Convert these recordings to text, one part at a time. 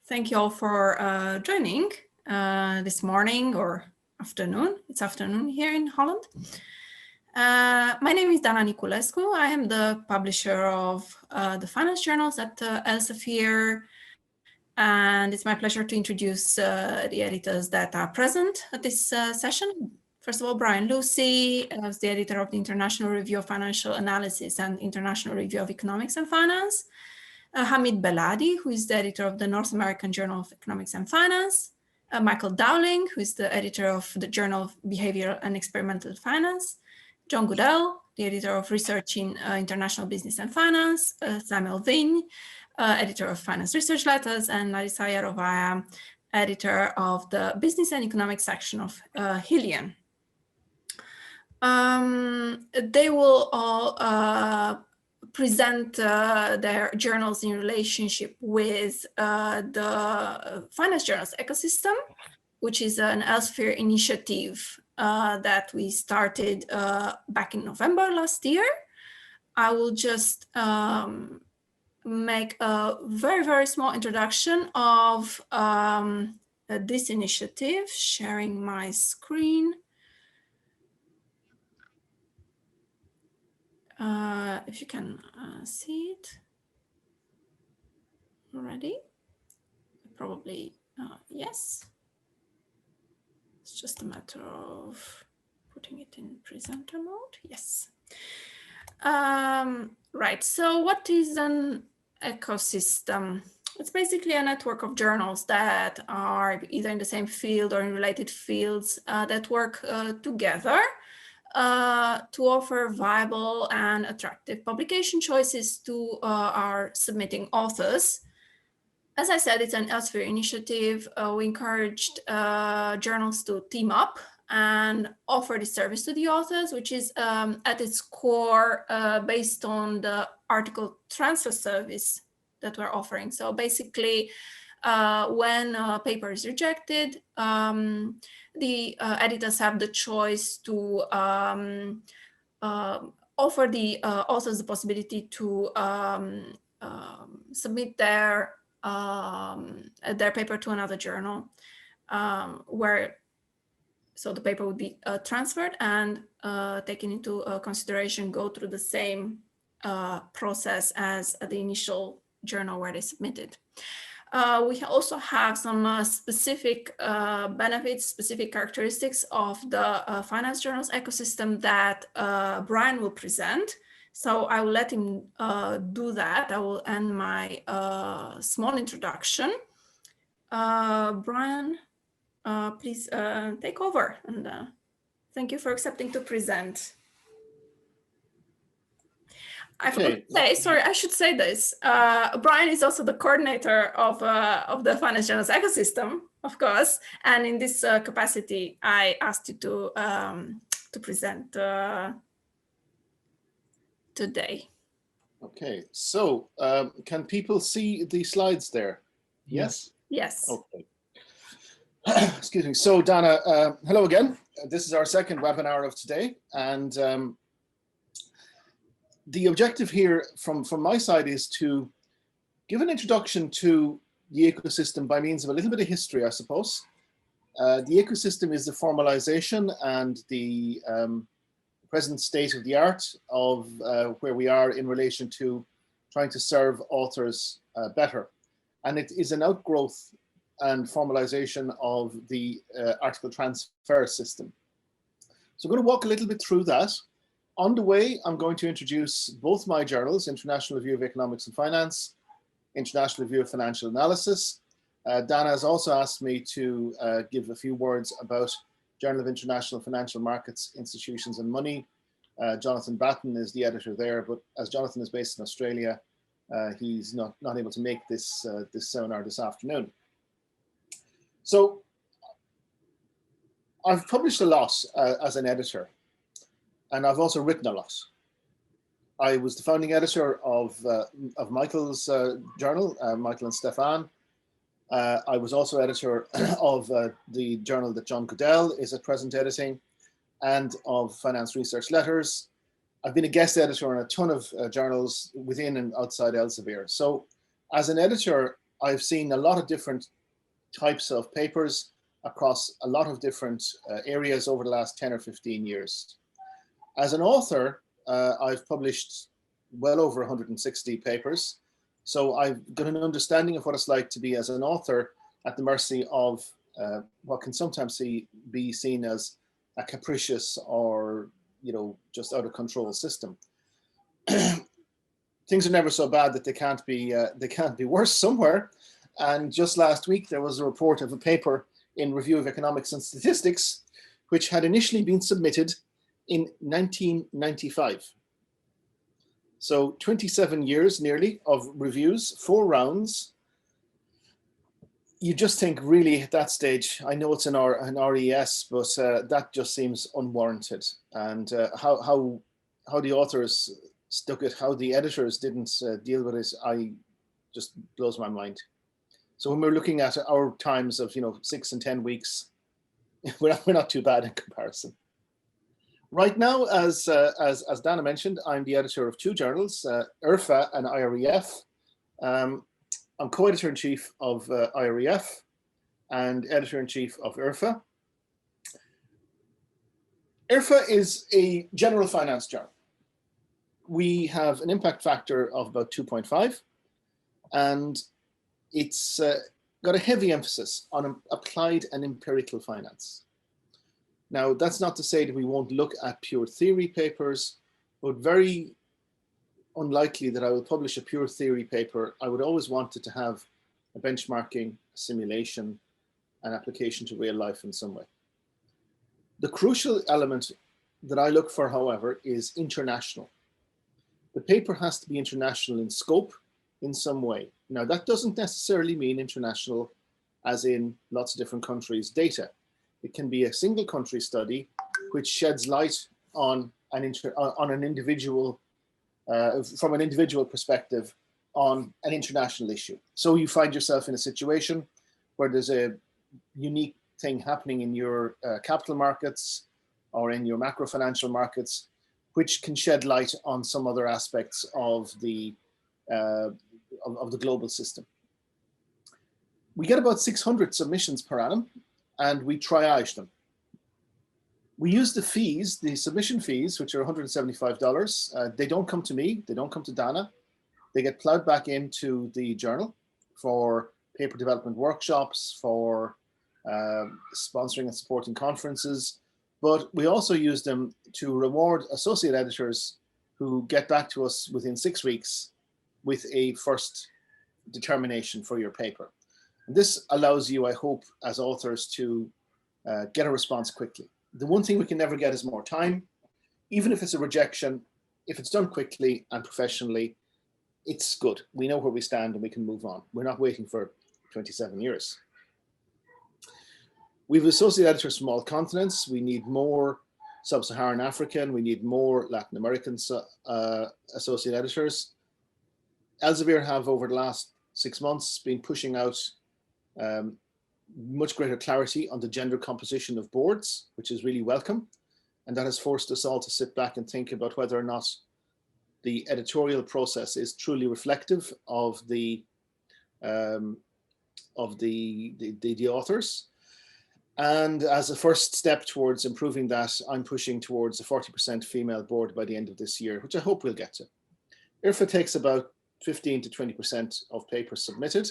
Thank you all for joining this morning or afternoon. It's afternoon here in Holland. My name is Dana Niculescu. I am the publisher of the finance journals at Elsevier. And it's my pleasure to introduce the editors that are present at this session. First of all, Brian Lucey is the editor of the International Review of Financial Analysis and International Review of Economics and Finance. Hamid Beladi, who is the editor of the North American Journal of Economics and Finance. Michael Dowling, who is the editor of the Journal of Behavioral and Experimental Finance. John Goodell, the editor of Research in International Business and Finance. Samuel Vinh, editor of Finance Research Letters, and Larissa Yarovaya, editor of the Business and Economics section of Hillian. They will all present their journals in relationship with the finance journals ecosystem, which is an Elsevier initiative that we started back in November last year. I will just make a very, very small introduction of this initiative, sharing my screen. If you can see it already, probably yes. It's just a matter of putting it in presenter mode. Yes. Right. So what is an ecosystem? It's basically a network of journals that are either in the same field or in related fields that work together to offer viable and attractive publication choices to our submitting authors. As I said, it's an Elsevier initiative. We encouraged journals to team up and offer the service to the authors, which is at its core based on the article transfer service that we're offering. So basically, when a paper is rejected, the editors have the choice to offer the authors the possibility to submit their paper to another journal, so the paper would be transferred and taken into consideration, go through the same process as the initial journal where they submitted. We also have some specific benefits, specific characteristics of the finance journals ecosystem that Brian will present. So I will let him do that. I will end my small introduction. Brian, please take over, and thank you for accepting to present. I forgot to say, sorry, I should say this. Brian is also the coordinator of the finance journals ecosystem, of course, and in this capacity, I asked you to present today. Okay, so can people see the slides there? Yes? Yes. Okay. Excuse me. So Dana, hello again. This is our second webinar of today, and the objective here from my side is to give an introduction to the ecosystem by means of a little bit of history, I suppose. The ecosystem is the formalization and the present state of the art of where we are in relation to trying to serve authors better. And it is an outgrowth and formalization of the article transfer system. So I'm going to walk a little bit through that. On the way, I'm going to introduce both my journals, International Review of Economics and Finance, International Review of Financial Analysis. Dana has also asked me to give a few words about Journal of International Financial Markets, Institutions and Money. Jonathan Batten is the editor there, but as Jonathan is based in Australia, he's not able to make this seminar this afternoon. So I've published a lot as an editor, and I've also written a lot. I was the founding editor of Michael's journal, Michael and Stefan. I was also editor of the journal that John Goodell is at present editing, and of Finance Research Letters. I've been a guest editor on a ton of journals within and outside Elsevier. So as an editor, I've seen a lot of different types of papers across a lot of different areas over the last 10 or 15 years. As an author, I've published well over 160 papers. So I've got an understanding of what it's like to be as an author at the mercy of what can sometimes be seen as a capricious or, you know, just out of control system. Things are never so bad that they can't be worse somewhere. And just last week, there was a report of a paper in Review of Economics and Statistics, which had initially been submitted in 1995. So 27 years nearly of reviews, 4 rounds. You just think really at that stage, I know it's an RES, but that just seems unwarranted. And how the authors stuck it, how the editors didn't deal with it, just blows my mind. So when we're looking at our times of 6 and 10 weeks, we're not too bad in comparison. Right now, as Dana mentioned, I'm the editor of 2 journals, IRFA and IREF. I'm co-editor-in-chief of IREF and editor-in-chief of IRFA. IRFA is a general finance journal. We have an impact factor of about 2.5, and it's got a heavy emphasis on applied and empirical finance. Now, that's not to say that we won't look at pure theory papers, but very unlikely that I will publish a pure theory paper. I would always want it to have a benchmarking, a simulation, an application to real life in some way. The crucial element that I look for, however, is international. The paper has to be international in scope in some way. Now, that doesn't necessarily mean international as in lots of different countries' data. It can be a single country study which sheds light on an individual, from an individual perspective on an international issue. So you find yourself in a situation where there's a unique thing happening in your capital markets or in your macro financial markets, which can shed light on some other aspects of the global system. We get about 600 submissions per annum, and we triage them. We use the fees, the submission fees, which are $175. They don't come to me, they don't come to Dana. They get plowed back into the journal for paper development workshops, for sponsoring and supporting conferences. But we also use them to reward associate editors who get back to us within 6 weeks with a first determination for your paper. And this allows you, I hope, as authors to get a response quickly. The one thing we can never get is more time. Even if it's a rejection, if it's done quickly and professionally, it's good. We know where we stand and we can move on. We're not waiting for 27 years. We have associate editors from all continents. We need more Sub-Saharan African. We need more Latin American associate editors. Elsevier have, over the last 6 months, been pushing out much greater clarity on the gender composition of boards, which is really welcome. And that has forced us all to sit back and think about whether or not the editorial process is truly reflective of the authors. And as a first step towards improving that, I'm pushing towards a 40% female board by the end of this year, which I hope we'll get to. IRFA takes about 15 to 20% of papers submitted.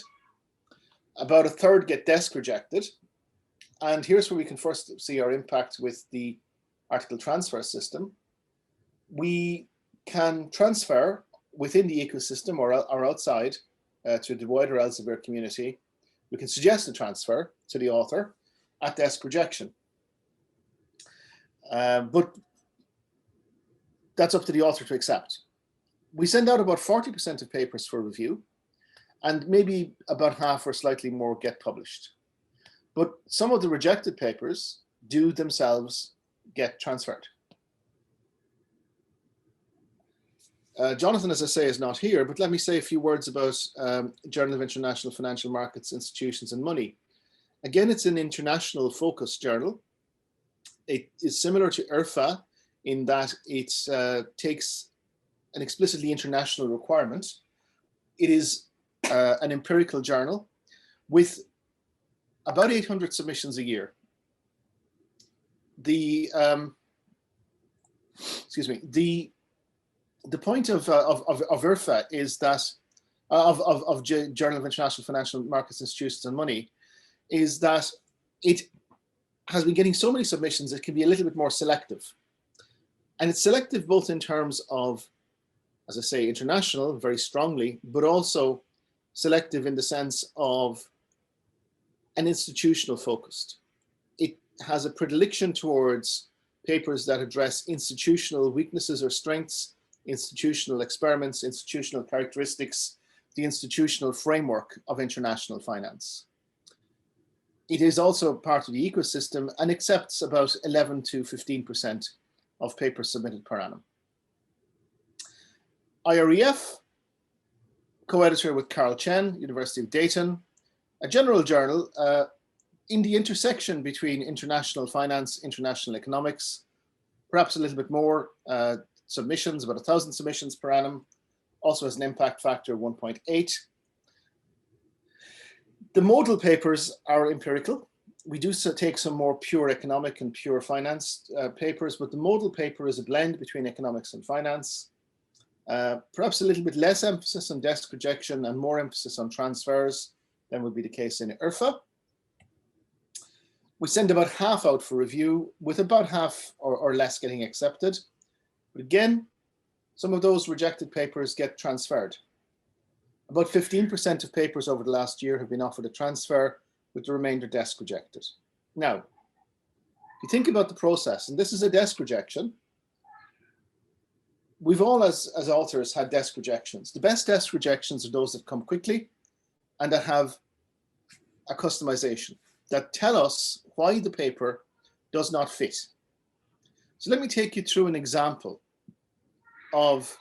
About a third get desk rejected. And here's where we can first see our impact with the article transfer system. We can transfer within the ecosystem or outside to the wider Elsevier community. We can suggest a transfer to the author at desk rejection. But that's up to the author to accept. We send out about 40% of papers for review, and maybe about half or slightly more get published. But some of the rejected papers do themselves get transferred. Jonathan, as I say, is not here, but let me say a few words about Journal of International Financial Markets, Institutions and Money. Again, it's an international focused journal. It is similar to IRFA in that it takes an explicitly international requirement. It is an empirical journal with about 800 submissions a year. The point of IRFA is that of Journal of International Financial Markets, Institutions and Money is that it has been getting so many submissions it can be a little bit more selective, and it's selective both in terms of, as I say, international very strongly, but also selective in the sense of an institutional focused. It has a predilection towards papers that address institutional weaknesses or strengths, institutional experiments, institutional characteristics, the institutional framework of international finance. It is also part of the ecosystem and accepts about 11 to 15% of papers submitted per annum. IREF, co-editor with Carl Chen, University of Dayton, a general journal in the intersection between international finance, international economics, perhaps a little bit more submissions, about 1,000 submissions per annum, also has an impact factor of 1.8. The modal papers are empirical. We do take some more pure economic and pure finance papers, but the modal paper is a blend between economics and finance. Perhaps a little bit less emphasis on desk rejection and more emphasis on transfers than would be the case in IRFA. We send about half out for review, with about half or less getting accepted. But again, some of those rejected papers get transferred. About 15% of papers over the last year have been offered a transfer, with the remainder desk rejected. Now, if you think about the process, and this is a desk rejection, we've all, as authors, had desk rejections. The best desk rejections are those that come quickly and that have a customization, that tell us why the paper does not fit. So let me take you through an example of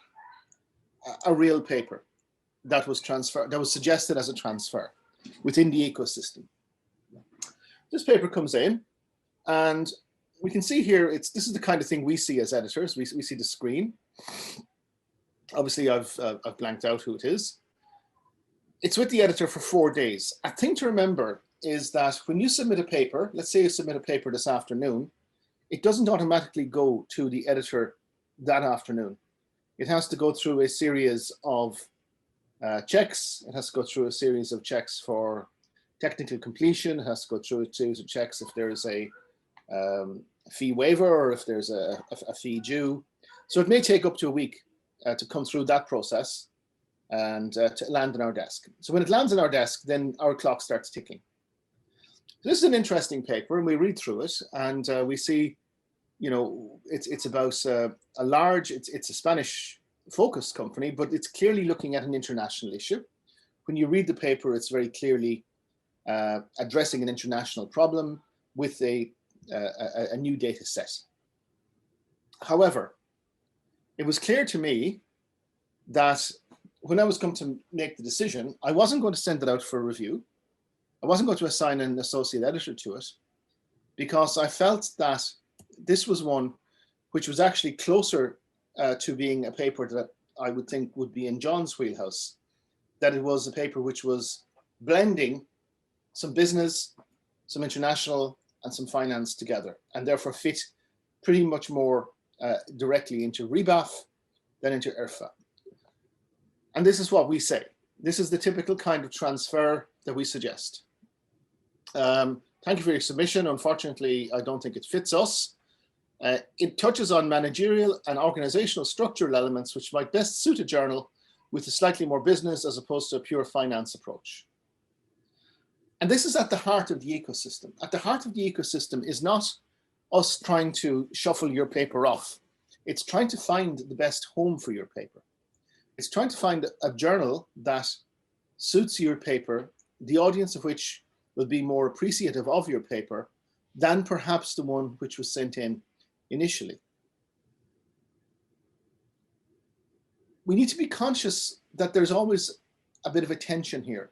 a real paper that was transferred, that was suggested as a transfer within the ecosystem. This paper comes in, and we can see here, this is the kind of thing we see as editors. We see the screen. Obviously, I've blanked out who it is. It's with the editor for 4 days. A thing to remember is that when you submit a paper, let's say you submit a paper this afternoon, it doesn't automatically go to the editor that afternoon. It has to go through a series of checks. It has to go through a series of checks for technical completion. It has to go through a series of checks if there's a fee waiver or if there's a fee due. So it may take up to a week to come through that process and to land on our desk. So when it lands on our desk, then our clock starts ticking. This is an interesting paper, and we read through it, and we see, you know, it's about it's a Spanish focused company, but it's clearly looking at an international issue. When you read the paper, it's very clearly addressing an international problem with a new data set. However, it was clear to me that when I was going to make the decision, I wasn't going to send it out for review. I wasn't going to assign an associate editor to it, because I felt that this was one which was actually closer to being a paper that I would think would be in John's wheelhouse, that it was a paper which was blending some business, some international, and some finance together, and therefore fit pretty much more directly into REBAF than into IRFA. And this is what we say. This is the typical kind of transfer that we suggest. Thank you for your submission. Unfortunately, I don't think it fits us. It touches on managerial and organizational structural elements which might best suit a journal with a slightly more business as opposed to a pure finance approach. And this is at the heart of the ecosystem. At the heart of the ecosystem is not us trying to shuffle your paper off. It's trying to find the best home for your paper. It's trying to find a journal that suits your paper, the audience of which will be more appreciative of your paper than perhaps the one which was sent in initially. We need to be conscious that there's always a bit of a tension here.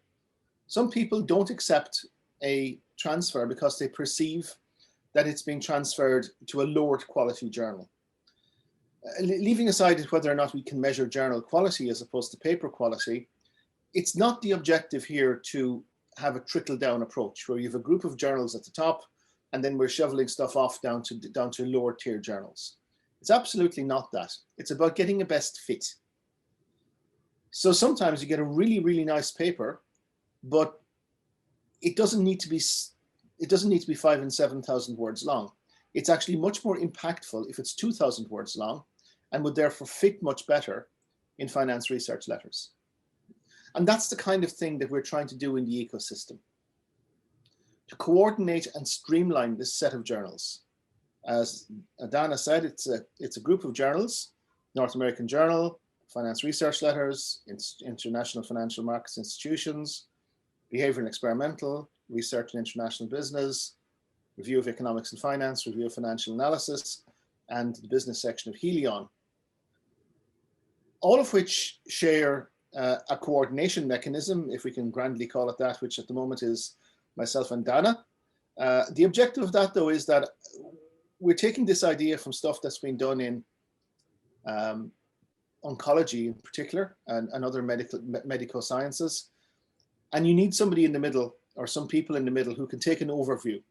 Some people don't accept a transfer because they perceive that it's being transferred to a lower quality journal. Leaving aside whether or not we can measure journal quality as opposed to paper quality, it's not the objective here to have a trickle-down approach where you have a group of journals at the top and then we're shoveling stuff off down to lower tier journals. It's absolutely not that. It's about getting a best fit. So sometimes you get a really, really nice paper, but it doesn't need to be 5,000 and 7,000 words long. It's actually much more impactful if it's 2,000 words long and would therefore fit much better in finance research letters. And that's the kind of thing that we're trying to do in the ecosystem, to coordinate and streamline this set of journals. As Dana said, it's a group of journals: North American Journal, Finance Research Letters, International Financial Markets Institutions, Behavior and Experimental, Research and International Business, Review of Economics and Finance, Review of Financial Analysis, and the business section of Helion. All of which share a coordination mechanism, if we can grandly call it that, which at the moment is myself and Dana. The objective of that, though, is that we're taking this idea from stuff that's been done in oncology in particular and other medical sciences. And you need somebody in the middle, or some people in the middle, who can take an overview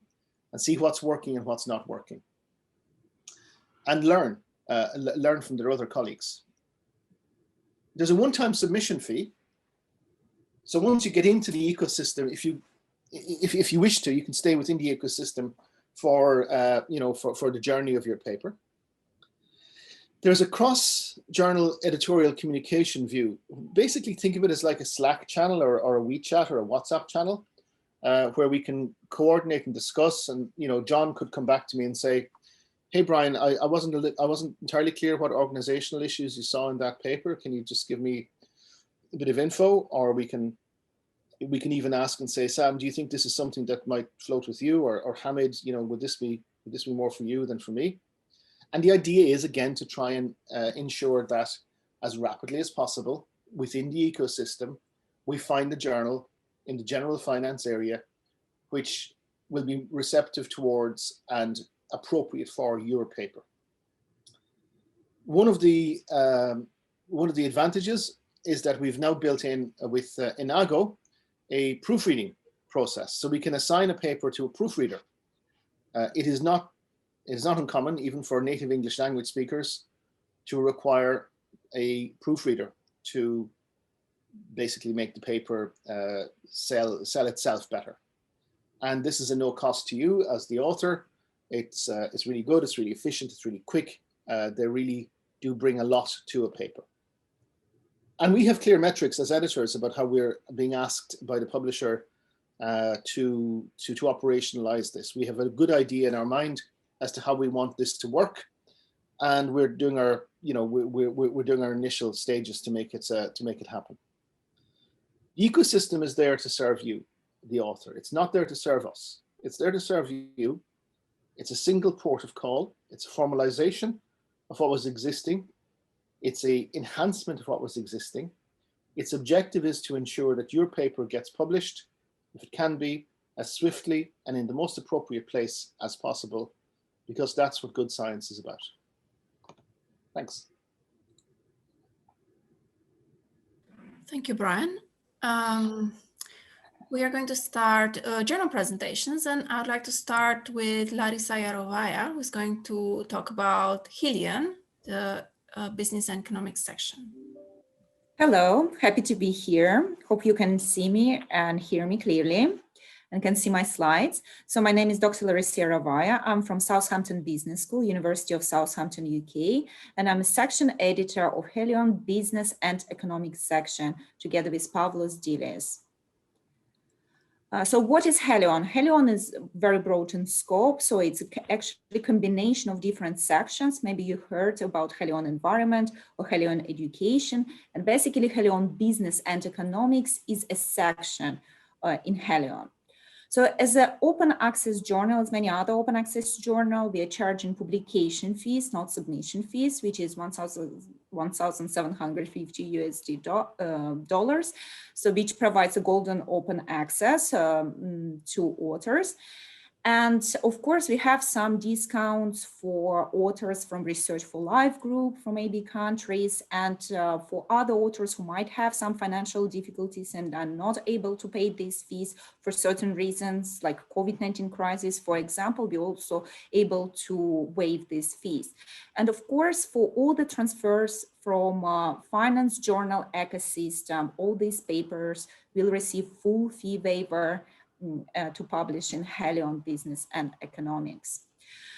and see what's working and what's not working, and learn from their other colleagues. There's a one-time submission fee. So once you get into the ecosystem, if you wish to, you can stay within the ecosystem for the journey of your paper. There's a cross-journal editorial communication view. Basically, think of it as like a Slack channel or a WeChat or a WhatsApp channel, where we can coordinate and discuss. And John could come back to me and say, "Hey Brian, I wasn't entirely clear what organizational issues you saw in that paper. Can you just give me a bit of info?" Or we can even ask and say, "Sam, do you think this is something that might float with you?" Or Hamid, would this be more for you than for me? And the idea is, again, to try and ensure that as rapidly as possible within the ecosystem, we find a journal in the general finance area which will be receptive towards and appropriate for your paper. One of the advantages is that we've now built in with Inago a proofreading process, so we can assign a paper to a proofreader. It is not uncommon, even for native English language speakers, to require a proofreader to basically make the paper sell itself better. And this is a no cost to you as the author. It's really good, it's really efficient, it's really quick. They really do bring a lot to a paper. And we have clear metrics as editors about how we're being asked by the publisher to operationalize this. We have a good idea in our mind as to how we want this to work, and we're doing our we're doing our initial stages to make it happen. The ecosystem is there to serve you, the author. It's not there to serve us. It's there to serve you. It's a single port of call. It's a formalization of what was existing. It's an enhancement of what was existing. Its objective is to ensure that your paper gets published, if it can be, as swiftly and in the most appropriate place as possible, because that's what good science is about. Thanks. Thank you, Brian. We are going to start journal presentations, and I'd like to start with Larisa Yarovaya, who's going to talk about Helion, the business and economics section. Hello, happy to be here. Hope you can see me and hear me clearly and can see my slides. So my name is Dr. Larisa Yarovaya. I'm from Southampton Business School, University of Southampton, UK, and I'm a section editor of Helion Business and Economics section, together with Pavlos Diles. So what is Helion? Helion is very broad in scope, so it's actually a combination of different sections. Maybe you heard about Helion Environment or Helion Education, and basically Helion Business and Economics is a section in Helion. So as an open access journal, as many other open access journals, we are charging publication fees, not submission fees, which is $1,750 dollars. So which provides a golden open access to authors. And of course, we have some discounts for authors from Research for Life group from AB countries, and for other authors who might have some financial difficulties and are not able to pay these fees for certain reasons, like COVID-19 crisis, for example, we're also able to waive these fees. And of course, for all the transfers from finance journal ecosystem, all these papers will receive full fee waiver to publish in Helion Business and Economics.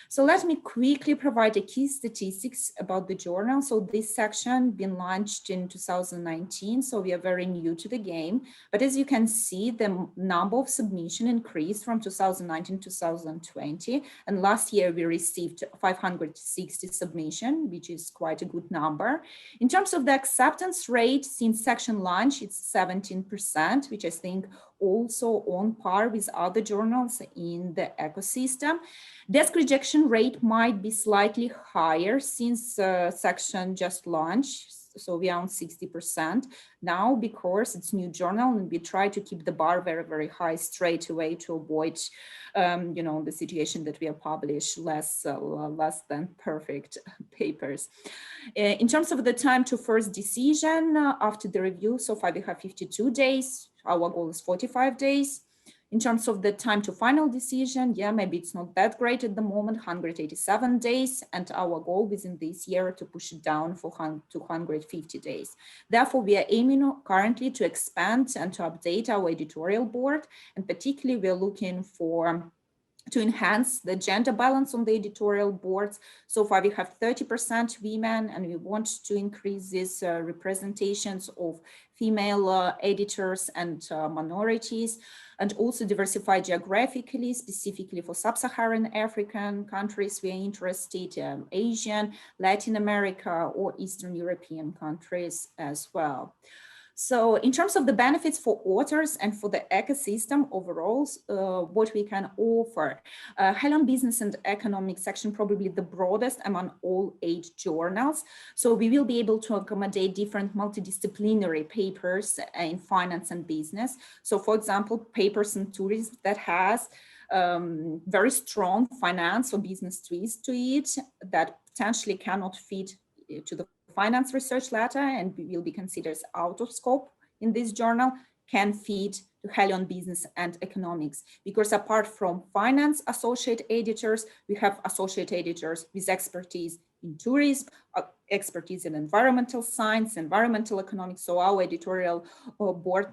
So let me quickly provide a key statistics about the journal. So this section been launched in 2019, so we are very new to the game. But as you can see, the number of submission increased from 2019 to 2020. And last year we received 560 submission, which is quite a good number. In terms of the acceptance rate, since section launch, it's 17%, which I think also on par with other journals in the ecosystem. Desk rejection rate might be slightly higher since section just launched. So we are on 60% now because it's new journal, and we try to keep the bar very, very high straight away to avoid, the situation that we have published less than perfect papers. In terms of the time to first decision after the review, so far we have 52 days. Our goal is 45 days. In terms of the time to final decision, yeah, maybe it's not that great at the moment, 187 days, and our goal within this year to push it down to 150 days. Therefore, we are aiming currently to expand and to update our editorial board, and particularly we are looking to enhance the gender balance on the editorial boards. So far we have 30% women, and we want to increase these representations of female editors and minorities, and also diversify geographically, specifically for sub-Saharan African countries. We are interested in Asian, Latin America, or Eastern European countries as well. So in terms of the benefits for authors and for the ecosystem overall, what we can offer, Helion Business and Economics section probably the broadest among all 8 journals. So we will be able to accommodate different multidisciplinary papers in finance and business. So for example, papers in tourism that has very strong finance or business twist to it that potentially cannot fit to the finance research letter and will be considered out of scope in this journal, can feed to Helion Business and Economics, because apart from finance associate editors, we have associate editors with expertise in tourism, expertise in environmental science, environmental economics. So our editorial board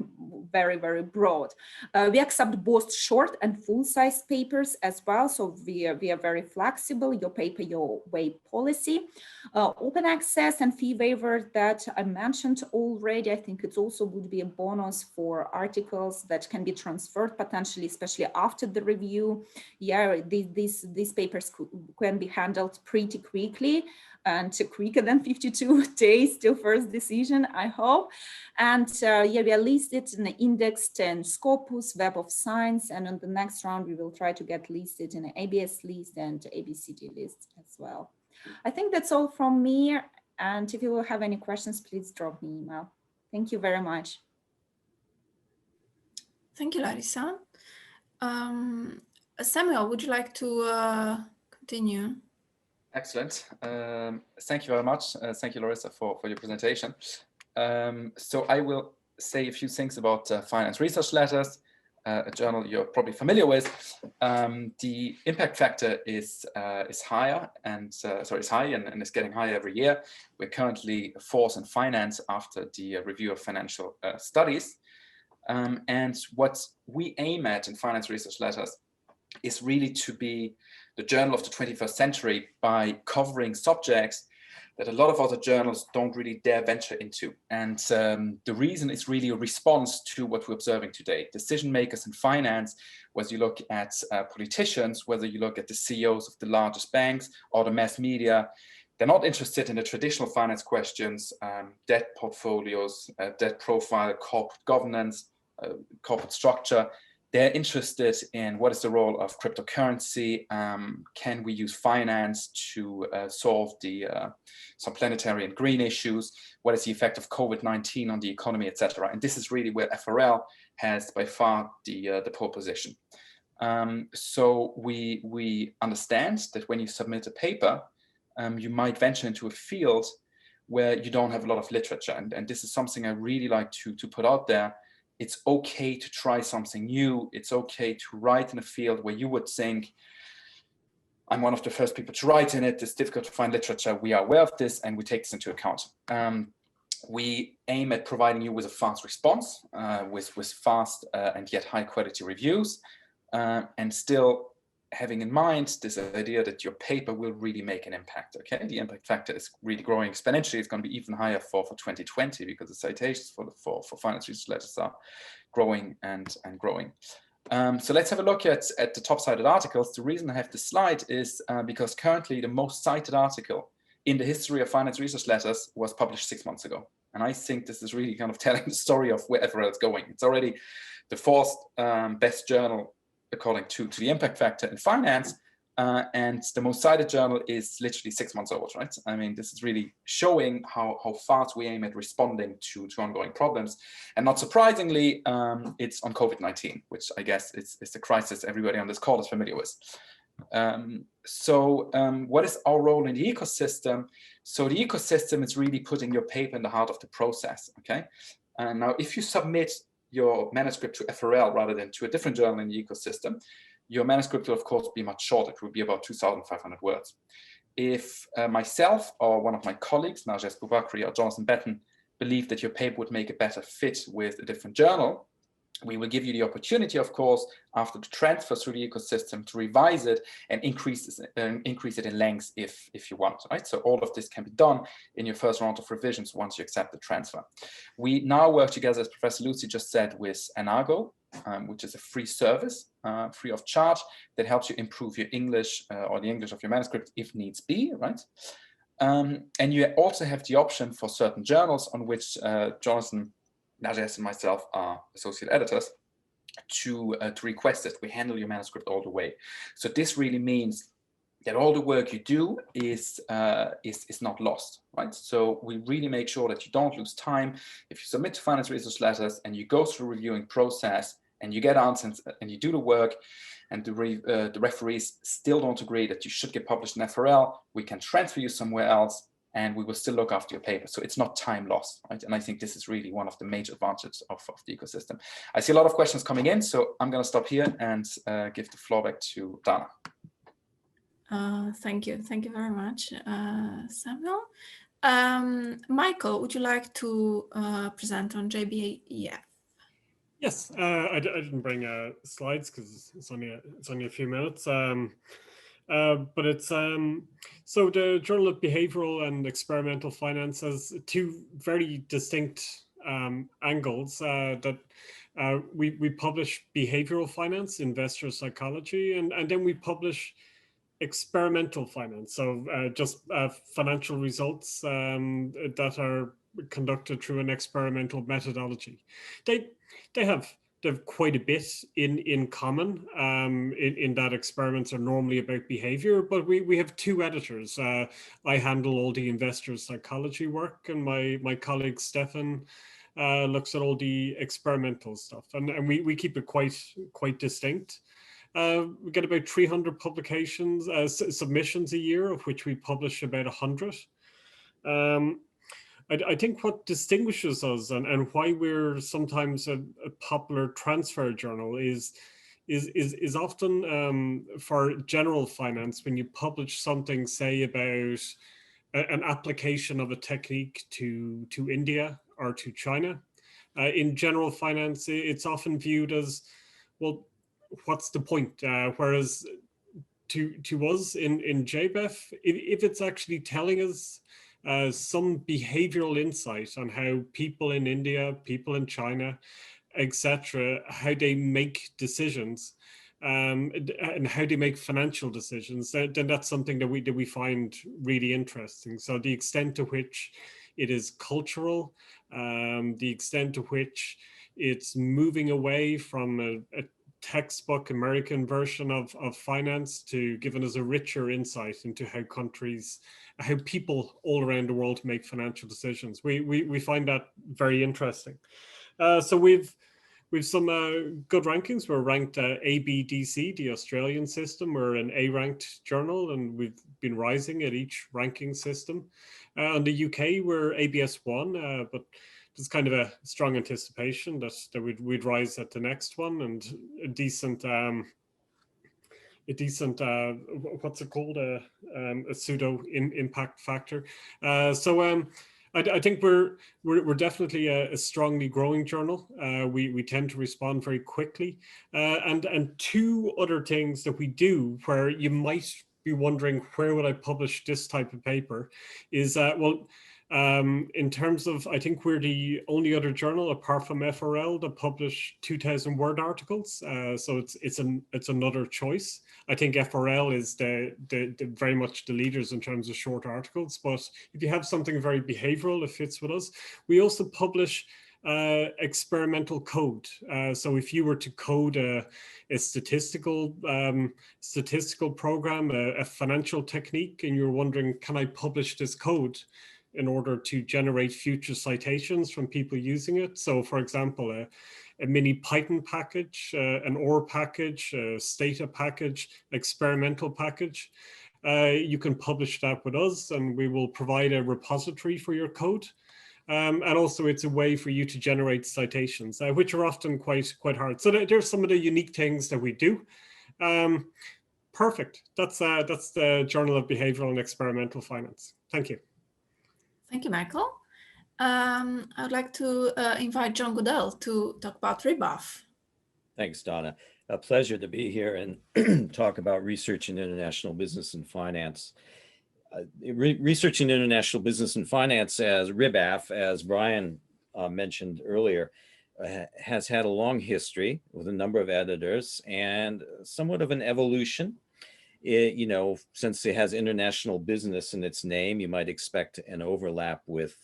very, very broad. We accept both short and full-size papers as well. So we are very flexible, your paper, your way policy. Open access and fee waiver that I mentioned already. I think it also would be a bonus for articles that can be transferred potentially, especially after the review. Yeah, these papers can be handled pretty quickly, and quicker than 52 days till first decision, I hope. And yeah, we are listed in the indexed in Scopus, Web of Science, and on the next round, we will try to get listed in the ABS list and ABCD list as well. I think that's all from me. And if you will have any questions, please drop me an email. Thank you very much. Thank you, Larissa. Samuel, would you like to continue? Excellent. Thank you very much. Thank you, Larissa, for your presentation. So I will say a few things about finance research letters, a journal you're probably familiar with. The impact factor is higher and is high and is getting higher every year. We're currently 4th in finance after the review of financial studies. And what we aim at in finance research letters is really to be the journal of the 21st century by covering subjects that a lot of other journals don't really dare venture into. And the reason is really a response to what we're observing today. Decision makers in finance, whether you look at politicians, whether you look at the CEOs of the largest banks or the mass media, they're not interested in the traditional finance questions, debt portfolios, debt profile, corporate governance, corporate structure. They're interested in what is the role of cryptocurrency. Can we use finance to solve some planetary and green issues? What is the effect of COVID-19 on the economy, etc.? And this is really where FRL has by far the pole position. So we understand that when you submit a paper, you might venture into a field where you don't have a lot of literature. And this is something I really like to put out there. It's okay to try something new. It's okay to write in a field where you would think, I'm one of the first people to write in it. It's difficult to find literature. We are aware of this and we take this into account. We aim at providing you with a fast response, with fast and yet high quality reviews, and still having in mind this idea that your paper will really make an impact. Okay, the impact factor is really growing exponentially. It's going to be even higher for 2020 because the citations for finance research letters are growing and growing. So let's have a look at the top cited articles. The reason I have this slide is because currently the most cited article in the history of finance research letters was published 6 months ago. And I think this is really kind of telling the story of where FRL is going. It's already the fourth best journal according to the impact factor in finance. And the most cited journal is literally 6 months old, right? I mean, this is really showing how fast we aim at responding to ongoing problems. And not surprisingly, it's on COVID-19, which I guess is the crisis everybody on this call is familiar with. What is our role in the ecosystem? So the ecosystem is really putting your paper in the heart of the process, okay? And now if you submit your manuscript to FRL rather than to a different journal in the ecosystem, your manuscript will of course be much shorter. It will be about 2,500 words. If myself or one of my colleagues, Najes Boubakri or Jonathan Betten, believe that your paper would make a better fit with a different journal, we will give you the opportunity, of course, after the transfer through the ecosystem to revise it and increase it in length if you want, right? So all of this can be done in your first round of revisions once you accept the transfer. We now work together, as Professor Lucey just said, with Enago, which is a free service, free of charge, that helps you improve your English or the English of your manuscript if needs be, right? And you also have the option for certain journals on which Jonathan, Najes and myself are associate editors to request it. We handle your manuscript all the way. So this really means that all the work you do is not lost, right? So we really make sure that you don't lose time. If you submit to finance research letters and you go through a reviewing process and you get answers and you do the work and the referees still don't agree that you should get published in FRL, we can transfer you somewhere else and we will still look after your paper. So it's not time lost, right? And I think this is really one of the major advantages of the ecosystem. I see a lot of questions coming in, so I'm going to stop here and give the floor back to Dana. Thank you very much, Samuel. Michael, would you like to present on JBEF? Yes, I didn't bring slides because it's only a few minutes. But it's so the Journal of Behavioral and Experimental Finance has two very distinct angles that we publish behavioral finance, investor psychology, and then we publish experimental finance. So just financial results that are conducted through an experimental methodology. They have quite a bit in common in that experiments are normally about behavior, but we have two editors. I handle all the investor psychology work, and my colleague Stefan looks at all the experimental stuff, and we keep it quite distinct. We get about 300 publications, submissions a year, of which we publish about 100. I think what distinguishes us and why we're sometimes a popular transfer journal is often for general finance, when you publish something, say, about an application of a technique to India or to China. In general finance, it's often viewed as, well, what's the point? Whereas to us in JBEF, if it's actually telling us some behavioral insight on how people in India, people in China, etc., how they make decisions and how they make financial decisions, then that's something that we find really interesting. So the extent to which it is cultural, the extent to which it's moving away from a textbook American version of finance to giving us a richer insight into how people all around the world make financial decisions. We find that very interesting. So we've we've some good rankings. We're ranked ABDC, the Australian system. We're an A-ranked journal, and we've been rising at each ranking system. In the UK, we're ABS1, but there's kind of a strong anticipation that we'd rise at the next one, and a decent what's it called, a pseudo impact factor. I think we're definitely a strongly growing journal. We tend to respond very quickly, and two other things that we do where you might be wondering, where would I publish this type of paper, is in terms of, I think we're the only other journal apart from FRL that publish 2,000 word articles. So it's another choice. I think FRL is the very much the leaders in terms of short articles. But if you have something very behavioral, it fits with us. We also publish experimental code. So if you were to code a statistical program, a financial technique, and you're wondering, can I publish this code in order to generate future citations from people using it? So for example, a mini Python package, an OR package, a Stata package, experimental package, you can publish that with us, and we will provide a repository for your code. And also it's a way for you to generate citations, which are often quite hard. So there's some of the unique things that we do. Perfect. That's the Journal of Behavioral and Experimental Finance. Thank you. Thank you, Michael. I would like to invite John Goodell to talk about rebuff. Thanks, Donna. A pleasure to be here and talk about research in international business and finance. Research in international business and finance, as RIBAF, as Brian mentioned earlier, has had a long history with a number of editors and somewhat of an evolution. Since it has international business in its name, you might expect an overlap with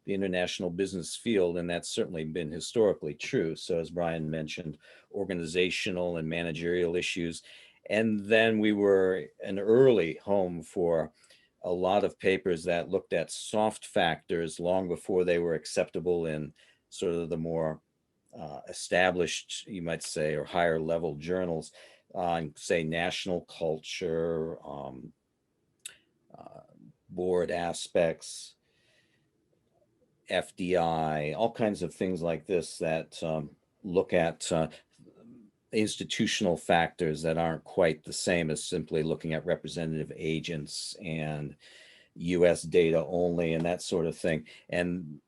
the international business field, and that's certainly been historically true. So as Brian mentioned, organizational and managerial issues. And then we were an early home for a lot of papers that looked at soft factors long before they were acceptable in sort of the more established, you might say, or higher level journals. On, say, national culture, board aspects, FDI, all kinds of things like this that look at institutional factors that aren't quite the same as simply looking at representative agents and US data only and that sort of thing. And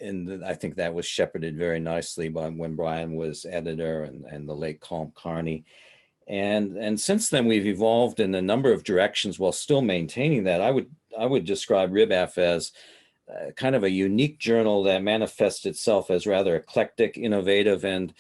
I think that was shepherded very nicely by when Brian was editor and the late Colm Carney. And since then, we've evolved in a number of directions while still maintaining that. I would describe RIBAF as kind of a unique journal that manifests itself as rather eclectic, innovative, and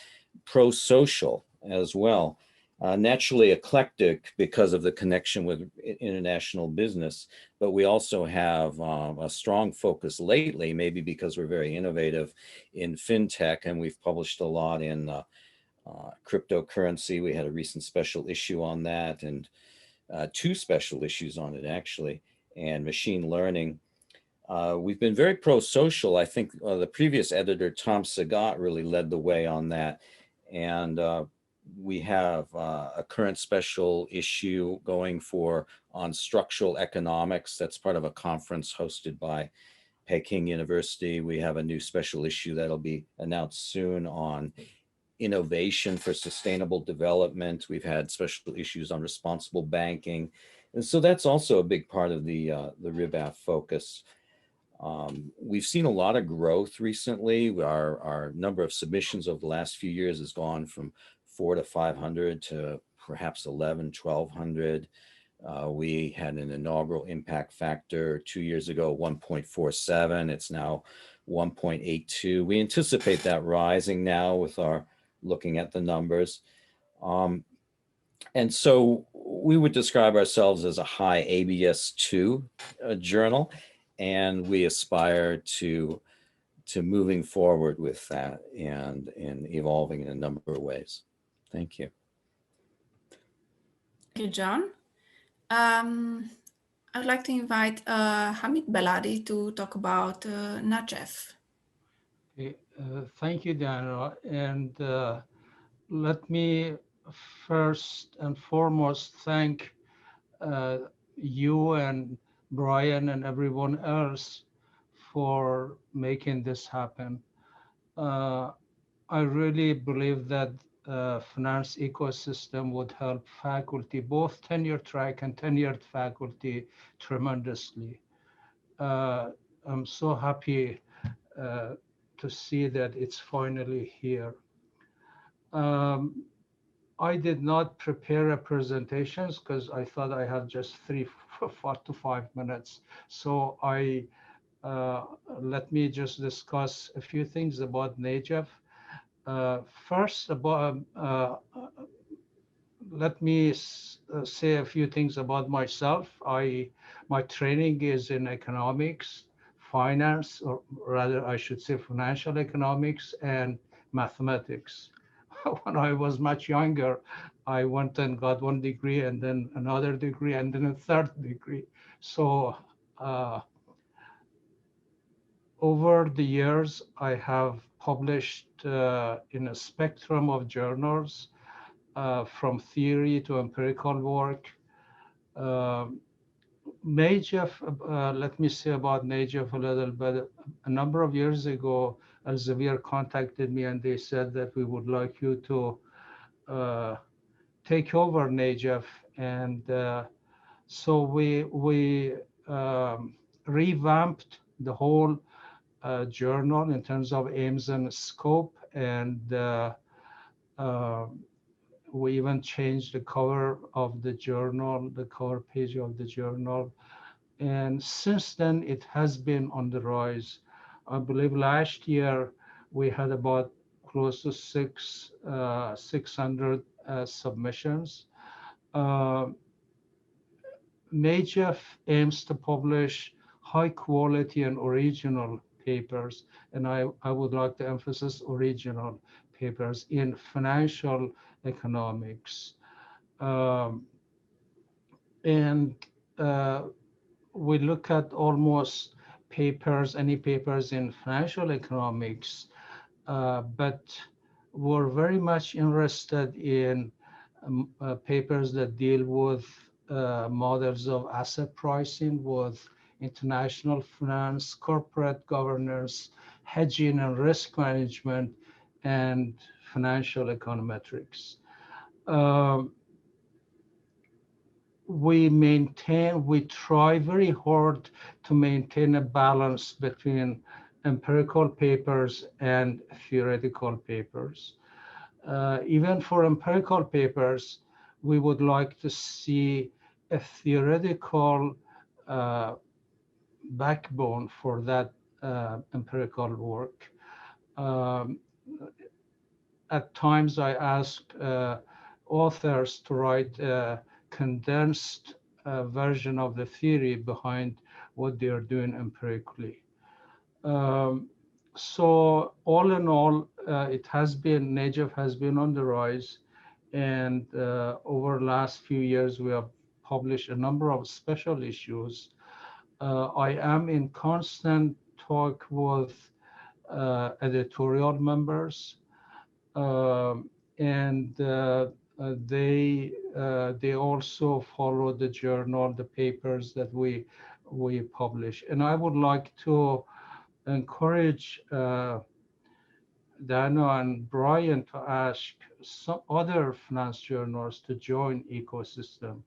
pro-social as well. Naturally eclectic because of the connection with international business, but we also have a strong focus lately, maybe because we're very innovative in fintech, and we've published a lot in cryptocurrency. We had a recent special issue on that, and two special issues on it actually, and machine learning. We've been very pro-social. I think the previous editor, Tom Sagat, really led the way on that. And we have a current special issue going on structural economics. That's part of a conference hosted by Peking University. We have a new special issue that'll be announced soon on innovation for sustainable development. We've had special issues on responsible banking. And so that's also a big part of the RIBAF focus. We've seen a lot of growth recently. Our number of submissions over the last few years has gone from 400 to 500 to perhaps 1,100. We had an inaugural impact factor 2 years ago, 1.47. It's now 1.82. We anticipate that rising now with our looking at the numbers. And so we would describe ourselves as a high ABS2 journal, and we aspire to moving forward with that and evolving in a number of ways. Thank you. Thank you, John. I would like to invite Hamid Beladi to talk about NACEF. Okay. Thank you, Dana. And let me first and foremost thank you and Brian and everyone else for making this happen. I really believe that finance ecosystem would help faculty, both tenure track and tenured faculty, tremendously. I'm so happy to see that it's finally here. I did not prepare a presentations because I thought I had just 4 to 5 minutes. So let me just discuss a few things about NAGEF. First, let me say a few things about myself. My training is in economics, finance, or rather I should say financial economics and mathematics. When I was much younger, I went and got 1 degree and then another degree and then a 3rd degree. So over the years, I have published in a spectrum of journals, from theory to empirical work. NAGEF, let me say about NAGEF a little bit. A number of years ago, Elsevier contacted me and they said that we would like you to take over NAGEF. And so we revamped the whole journal in terms of aims and scope. And we even changed the cover of the journal, the cover page of the journal. And since then, it has been on the rise. I believe last year we had about close to 600 submissions. NAGEF aims to publish high quality and original papers, and I would like to emphasize original papers in financial economics. And we look at almost any papers in financial economics, but we're very much interested in papers that deal with models of asset pricing, with international finance, corporate governance, hedging and risk management, and financial econometrics. We try very hard to maintain a balance between empirical papers and theoretical papers. Even for empirical papers, we would like to see a theoretical backbone for that empirical work. At times, I ask authors to write a condensed version of the theory behind what they are doing empirically. So all in all, NAGEF has been on the rise, and over the last few years, we have published a number of special issues. I am in constant talk with editorial members, and they also follow the journal, the papers that we publish. And I would like to encourage Dana and Brian to ask some other finance journals to join ecosystem.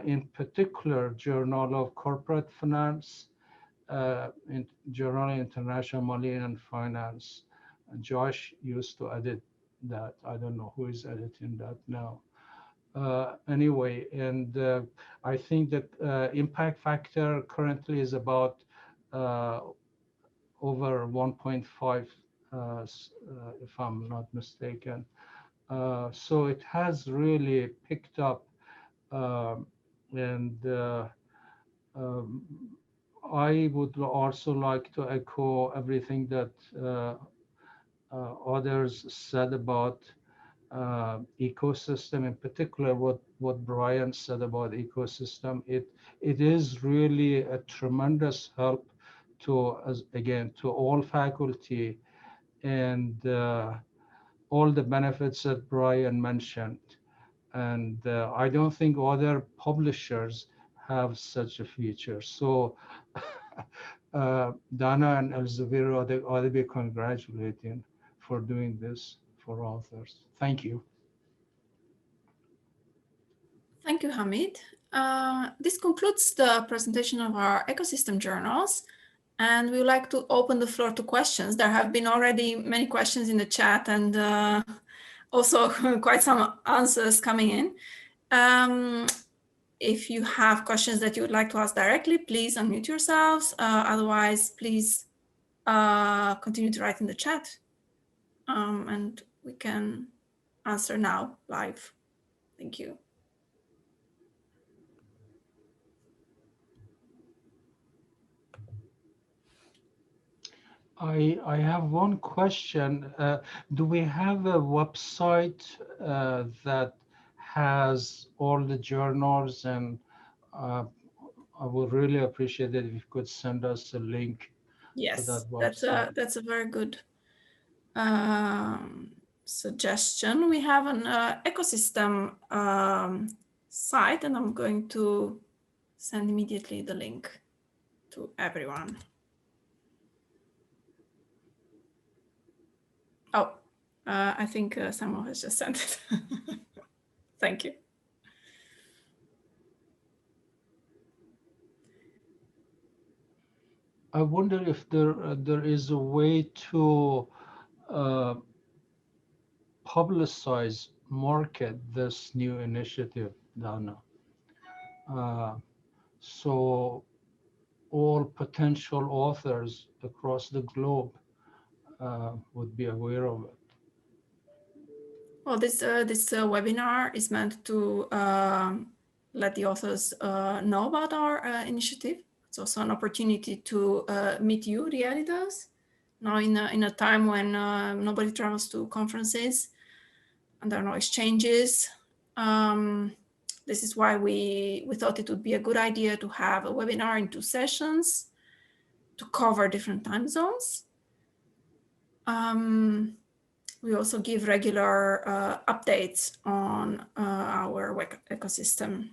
In particular, Journal of Corporate Finance, Journal of International Money and Finance. Josh used to edit that. I don't know who is editing that now. Anyway, and I think that impact factor currently is about over 1.5, if I'm not mistaken. So it has really picked up, and I would also like to echo everything that others said about ecosystem, in particular what Brian said about ecosystem. It is really a tremendous help to all faculty and all the benefits that Brian mentioned. And I don't think other publishers have such a feature. So Dana and Elsevier ought to be congratulating for doing this for authors. Thank you. Thank you, Hamid. This concludes the presentation of our ecosystem journals, and we would like to open the floor to questions. There have been already many questions in the chat, and also quite some answers coming in. If you have questions that you would like to ask directly, please unmute yourselves. Otherwise, please continue to write in the chat, and we can answer now live. Thank you. I have one question. Do we have a website that has all the journals? And I would really appreciate it if you could send us a link. Yes, to that website. that's a very good suggestion. We have an ecosystem site, and I'm going to send immediately the link to everyone. Oh, I think someone has just sent it. Thank you. I wonder if there is a way to publicize, market this new initiative, Dana. So all potential authors across the globe would be aware of it. Well, this webinar is meant to let the authors know about our initiative. It's also an opportunity to meet you, the editors, now in a time when nobody travels to conferences and there are no exchanges. This is why we thought it would be a good idea to have a webinar in 2 sessions to cover different time zones. We also give regular updates on our ecosystem.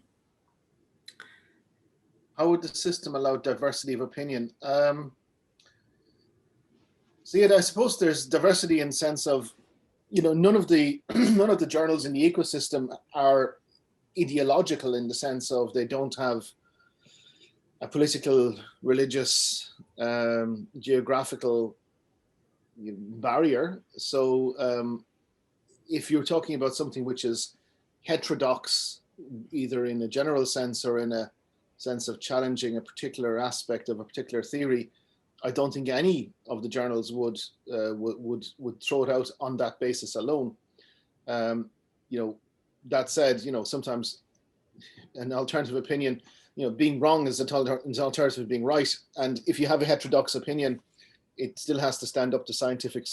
How would the system allow diversity of opinion? So yeah, I suppose there's diversity in sense of, you know, none of the journals in the ecosystem are ideological in the sense of they don't have a political, religious, geographical barrier. So if you're talking about something which is heterodox, either in a general sense or in a sense of challenging a particular aspect of a particular theory, I don't think any of the journals would throw it out on that basis alone. You know, that said, you know, sometimes an alternative opinion, you know, being wrong is an alternative to being right. And if you have a heterodox opinion, it still has to stand up to scientific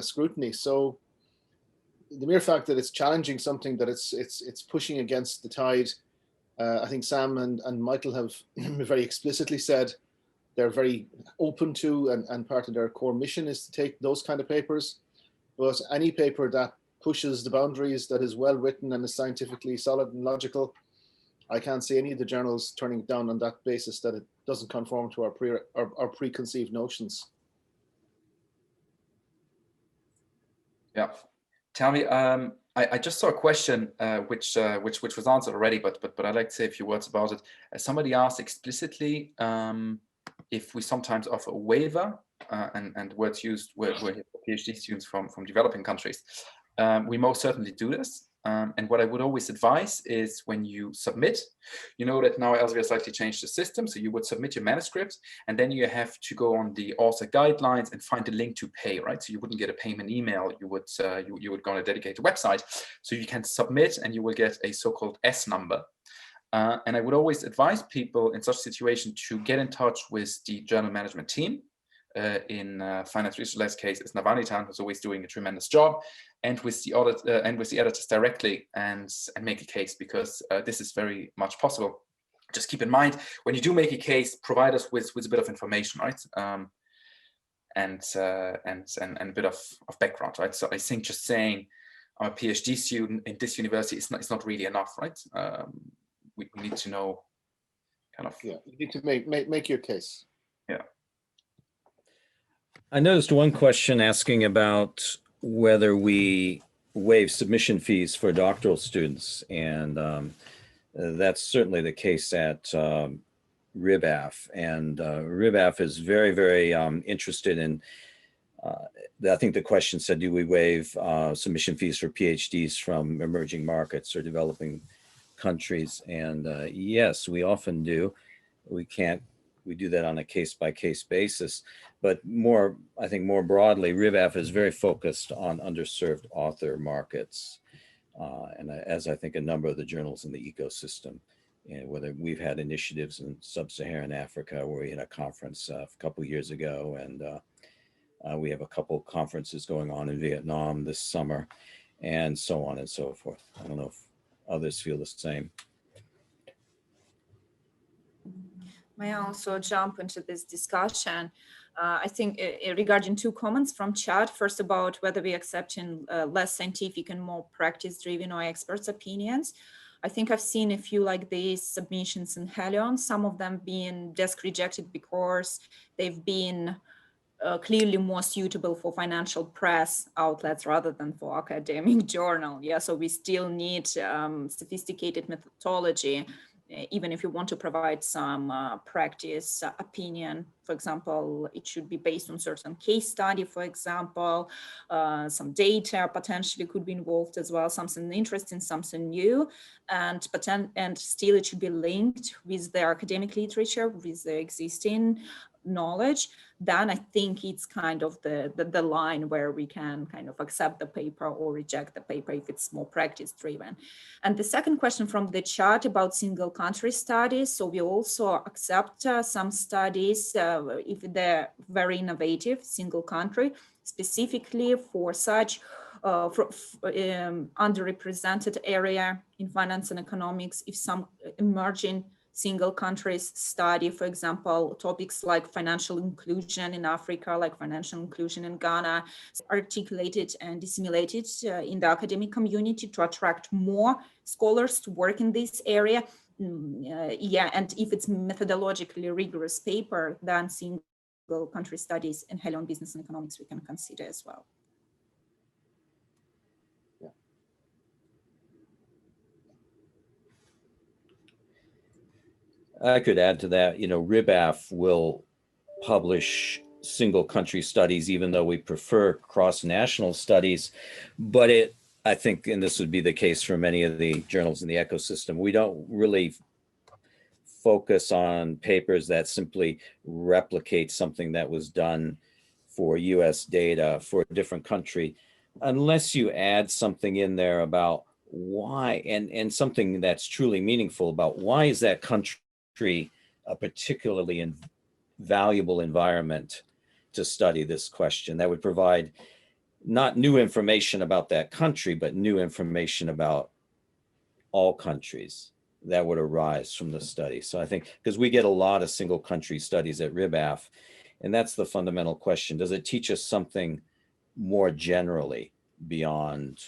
scrutiny. So the mere fact that it's challenging something, that it's pushing against the tide, I think Sam and Michael have very explicitly said they're very open to, and part of their core mission is to take those kind of papers. But any paper that pushes the boundaries, that is well written and is scientifically solid and logical, I can't see any of the journals turning it down on that basis, that it doesn't conform to our preconceived notions. Yeah, tell me. I just saw a question which was answered already, but I'd like to say a few words about it. Somebody asked explicitly if we sometimes offer a waiver, and words used were PhD students from developing countries. We most certainly do this. And what I would always advise is when you submit, you know that now Elsevier slightly changed the system. So you would submit your manuscript, and then you have to go on the author guidelines and find a link to pay, right? So you wouldn't get a payment email. You would go on a dedicated website. So you can submit and you will get a so-called S number. And I would always advise people in such a situation to get in touch with the journal management team. In Finance Research case, it's Navanitan, who's always doing a tremendous job, and with the editors directly, and make a case, because this is very much possible. Just keep in mind, when you do make a case, provide us with a bit of information, right? and a bit of background, right? So I think just saying I'm a PhD student in this university it's not really enough, right? We need to know kind of. Yeah, you need to make your case. Yeah. I noticed one question asking about whether we waive submission fees for doctoral students, and that's certainly the case at RIBAF, and RIBAF is very, very interested in, I think the question said, do we waive submission fees for PhDs from emerging markets or developing countries? And yes, we often do. We do that on a case-by-case basis, but I think more broadly, RIBAF is very focused on underserved author markets. And as I think a number of the journals in the ecosystem, and whether we've had initiatives in sub-Saharan Africa, where we had a conference a couple of years ago, and we have a couple of conferences going on in Vietnam this summer, and so on and so forth. I don't know if others feel the same. May I also jump into this discussion? I think regarding two comments from chat, first about whether we accepting less scientific and more practice-driven or experts' opinions. I think I've seen a few like these submissions in Helion, some of them being desk rejected because they've been clearly more suitable for financial press outlets rather than for academic journal. Yeah, so we still need sophisticated methodology, even if you want to provide some practice opinion. For example, it should be based on certain case study, for example, some data potentially could be involved as well, something interesting, something new, and still it should be linked with the academic literature, with the existing knowledge. Then I think it's kind of the line where we can kind of accept the paper or reject the paper if it's more practice driven. And the second question from the chat about single country studies. So we also accept some studies if they're very innovative, single country, specifically for such underrepresented area in finance and economics, if some emerging single countries study, for example, topics like financial inclusion in Africa, like financial inclusion in Ghana, articulated and disseminated in the academic community to attract more scholars to work in this area. Yeah, and if it's methodologically rigorous paper, then single country studies in Helion Business and Economics we can consider as well. I could add to that, RIBAF will publish single country studies, even though we prefer cross-national studies. But I think, and this would be the case for many of the journals in the ecosystem, we don't really focus on papers that simply replicate something that was done for US data for a different country, unless you add something in there about why, and something that's truly meaningful about why is that country a particularly valuable environment to study this question. That would provide not new information about that country, but new information about all countries that would arise from the study. So I think, because we get a lot of single country studies at RIBAF, and that's the fundamental question. Does it teach us something more generally beyond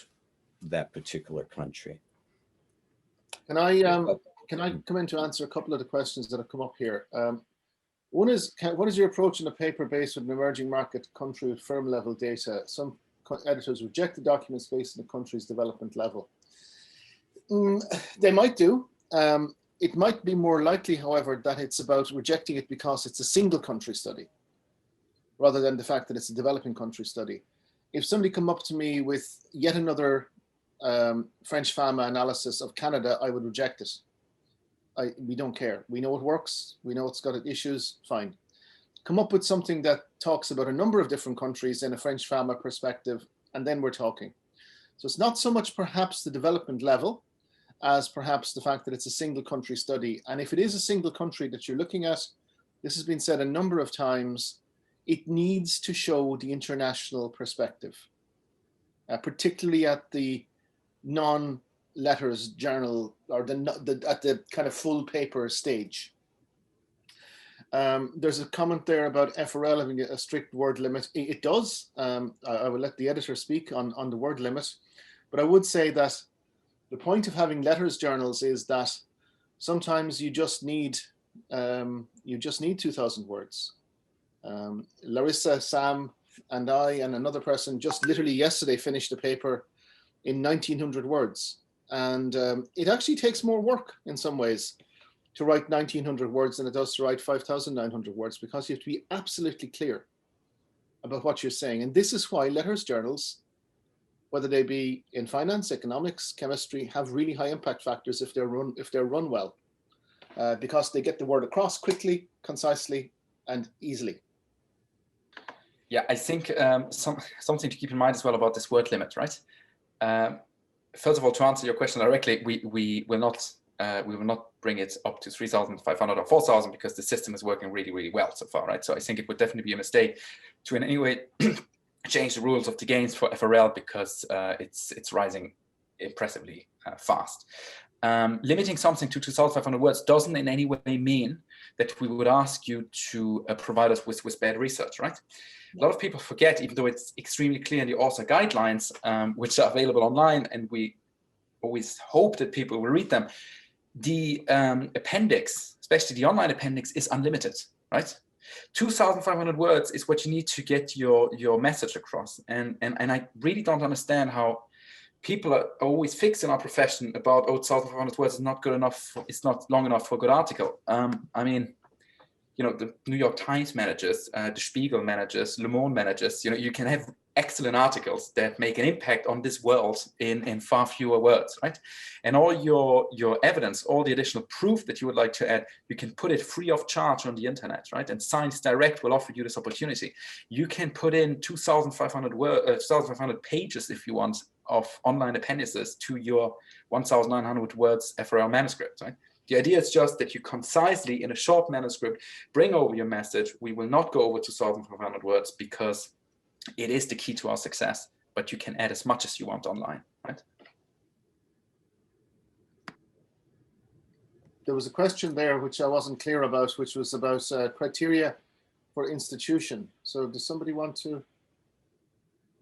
that particular country? Can I come in to answer a couple of the questions that have come up here? One is, what is your approach in a paper based on an emerging market country with firm level data? Some editors reject the documents based on the country's development level. They might do. It might be more likely, however, that it's about rejecting it because it's a single country study, rather than the fact that it's a developing country study. If somebody come up to me with yet another French pharma analysis of Canada, I would reject it. We don't care. We know it works. We know it's got issues, fine. Come up with something that talks about a number of different countries in a French pharma perspective, and then we're talking. So it's not so much perhaps the development level as perhaps the fact that it's a single country study. And if it is a single country that you're looking at, this has been said a number of times, it needs to show the international perspective, particularly at the non-letters journal or at the kind of full paper stage. There's a comment there about FRL having a strict word limit. It does. I will let the editor speak on the word limit, but I would say that the point of having letters journals is that sometimes you just need 2,000 words. Larissa, Sam, and I and another person just literally yesterday finished a paper in 1,900 words, and it actually takes more work in some ways to write 1,900 words than it does to write 5,900 words, because you have to be absolutely clear about what you're saying. And this is why letters journals, whether they be in finance, economics, chemistry, have really high impact factors if they're run well, because they get the word across quickly, concisely, and easily. Yeah, I think something to keep in mind as well about this word limit, right? First of all, to answer your question directly, we will not bring it up to 3,500 or 4,000 because the system is working really, really well so far, right? So I think it would definitely be a mistake to in any way change the rules of the games for FRL because it's rising impressively fast. Limiting something to 2,500 words doesn't in any way mean that we would ask you to provide us with bad research, right? A lot of people forget, even though it's extremely clear in the author guidelines, which are available online, and we always hope that people will read them. The appendix, especially the online appendix, is unlimited, right? 2,500 words is what you need to get your message across. And I really don't understand how people are always fixed in our profession about, oh, 2,500 words is not good enough, it's not long enough for a good article. I mean, you know, the New York Times managers, the Spiegel managers, Le Monde managers, you know, you can have excellent articles that make an impact on this world in far fewer words, right? And all your evidence, all the additional proof that you would like to add, you can put it free of charge on the internet, right? And Science Direct will offer you this opportunity. You can put in 2,500 pages, if you want, of online appendices to your 1,900 words FRL manuscript, right? The idea is just that you concisely, in a short manuscript, bring over your message. We will not go over 2,500 words because it is the key to our success, but you can add as much as you want online, right? There was a question there which I wasn't clear about, which was about criteria for institution. So does somebody want to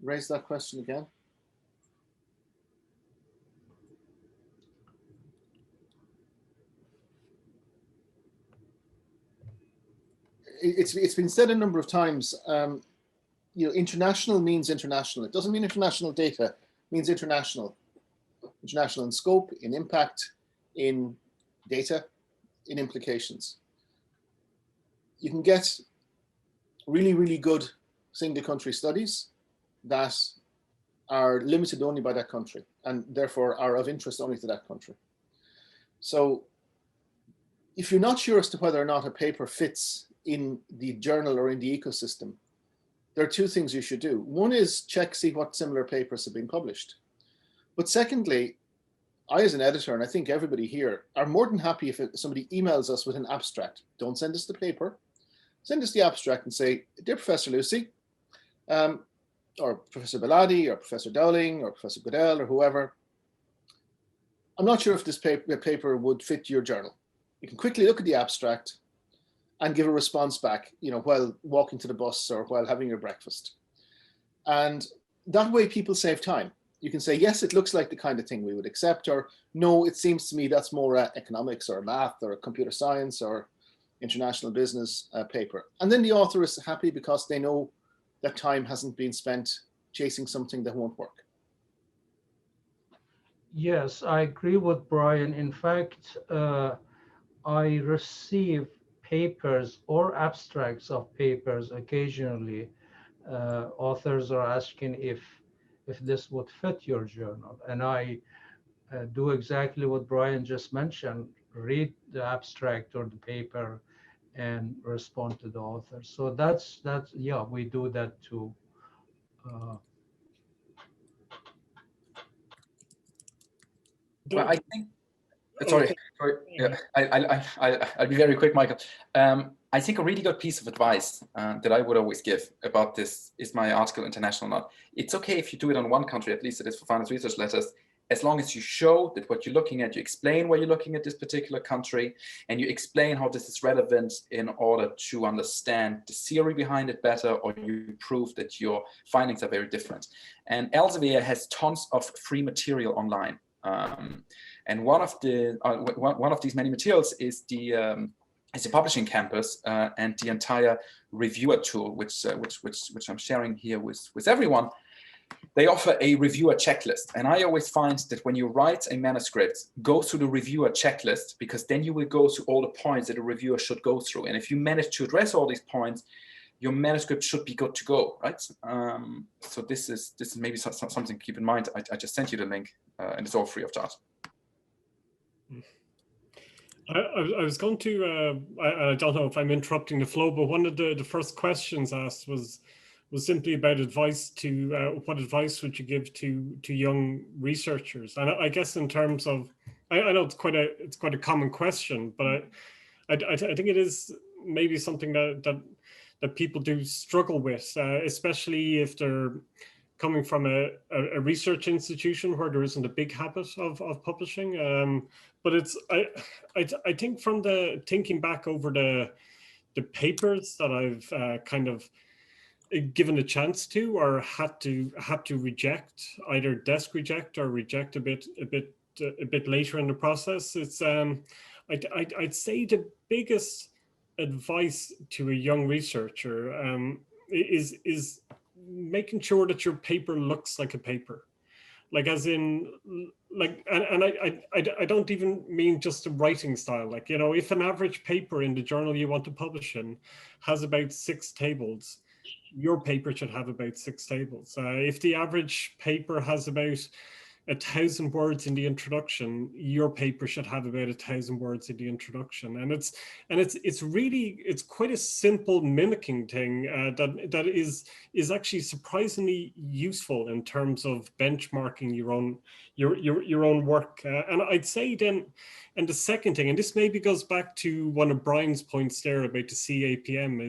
raise that question again? It's been said a number of times, you know, international means international. It doesn't mean international data, it means international. International in scope, in impact, in data, in implications. You can get really, really good single country studies that are limited only by that country and therefore are of interest only to that country. So if you're not sure as to whether or not a paper fits in the journal or in the ecosystem, there are two things you should do. One is check, see what similar papers have been published. But secondly, I as an editor, and I think everybody here, are more than happy if somebody emails us with an abstract. Don't send us the paper, send us the abstract and say, dear Professor Lucey, or Professor Beladi, or Professor Dowling, or Professor Goodell, or whoever, I'm not sure if this paper would fit your journal. You can quickly look at the abstract and give a response back, you know, while walking to the bus or while having your breakfast. And that way people save time. You can say, yes, it looks like the kind of thing we would accept, or no, it seems to me that's more economics or math or computer science or international business paper. And then the author is happy because they know that time hasn't been spent chasing something that won't work. Yes, I agree with Brian. In fact, I receive papers or abstracts of papers occasionally. Authors are asking if this would fit your journal, and I do exactly what Brian just mentioned: read the abstract or the paper and respond to the author. So that's yeah, we do that too. Well, I think. Sorry. Yeah, I'll be very quick, Michael. I think a really good piece of advice that I would always give about this, is my article international or not? It's okay if you do it on one country, at least it is for finance research letters. as long as you show that what you're looking at, you explain why you're looking at this particular country, and you explain how this is relevant in order to understand the theory behind it better, or you prove that your findings are very different. And Elsevier has tons of free material online. And one of these many materials is the publishing campus and the entire reviewer tool, which I'm sharing here with everyone. They offer a reviewer checklist. And I always find that when you write a manuscript, go through the reviewer checklist, because then you will go through all the points that a reviewer should go through. And if you manage to address all these points, your manuscript should be good to go, right? So this is maybe something to keep in mind. I just sent you the link, and it's all free of charge. I was going to, I don't know if I'm interrupting the flow, but one of the first questions asked was simply about advice to, what advice would you give to young researchers? And I guess in terms of, I know it's quite a common question, but I think it is maybe something that people do struggle with, especially if they're coming from a research institution where there isn't a big habit of publishing. But it's, I think from the thinking back over the papers that I've kind of given a chance to, or had to reject, either desk reject or reject a bit later in the process, it's I'd say the biggest advice to a young researcher is making sure that your paper looks like a paper. Like, as in, like, and I don't even mean just the writing style. Like, you know, if an average paper in the journal you want to publish in has about 6 tables, your paper should have about 6 tables. If the average paper has about 1,000 words in the introduction, your paper should have about 1,000 words in the introduction. And it's really quite a simple mimicking thing that is actually surprisingly useful in terms of benchmarking your own work. And I'd say then, and the second thing, and this maybe goes back to one of Brian's points there about the CAPM,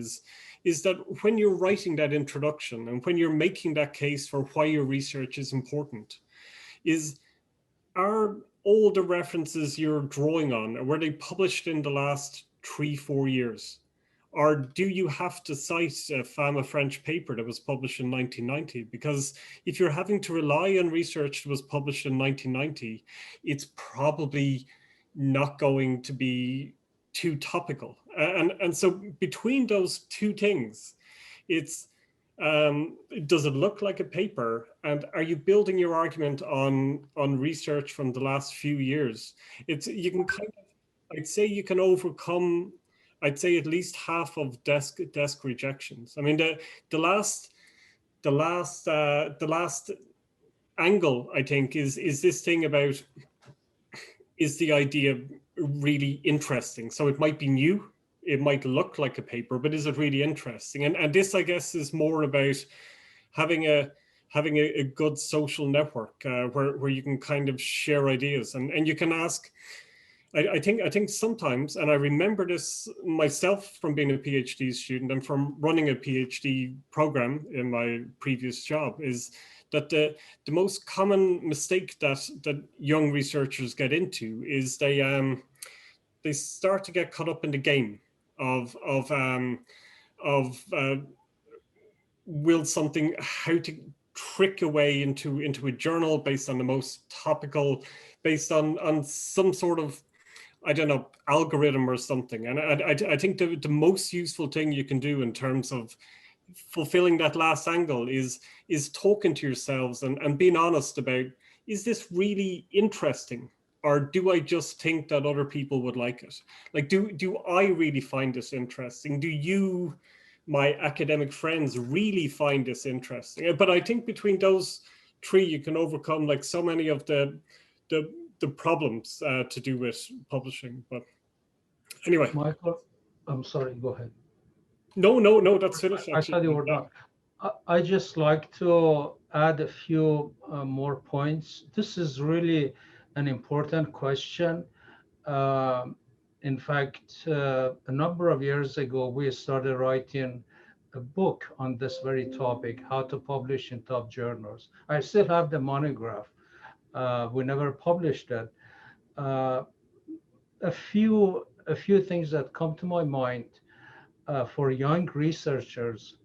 is that when you're writing that introduction and when you're making that case for why your research is important, are all the references you're drawing on, or were they published in the last 3-4 years? Or do you have to cite a FAMA French paper that was published in 1990? Because if you're having to rely on research that was published in 1990, it's probably not going to be too topical. And so between those two things, it's, does it look like a paper, and are you building your argument on research from the last few years? You can kind of, I'd say you can overcome, I'd say at least half of desk rejections. I mean, the last angle, I think, is this thing about, is the idea really interesting? So it might be new, it might look like a paper, but is it really interesting? And this, I guess, is more about having a good social network where you can kind of share ideas, and you can ask. I think sometimes, and I remember this myself from being a PhD student and from running a PhD program in my previous job, is that the most common mistake that young researchers get into is they start to get caught up in the game of will something, how to trick a way into a journal based on the most topical, based on some sort of, I don't know, algorithm or something. And I think the most useful thing you can do in terms of fulfilling that last angle is talking to yourselves and being honest about, is this really interesting? Or do I just think that other people would like it? Like, do I really find this interesting? Do you, my academic friends, really find this interesting? But I think between those 3, you can overcome like so many of the problems to do with publishing. But anyway. Michael, I'm sorry, go ahead. No, that's finished. I thought you were done. I just like to add a few more points. This is really an important question. In fact, a number of years ago, we started writing a book on this very topic, how to publish in top journals. I still have the monograph. We never published it. A few things that come to my mind for young researchers.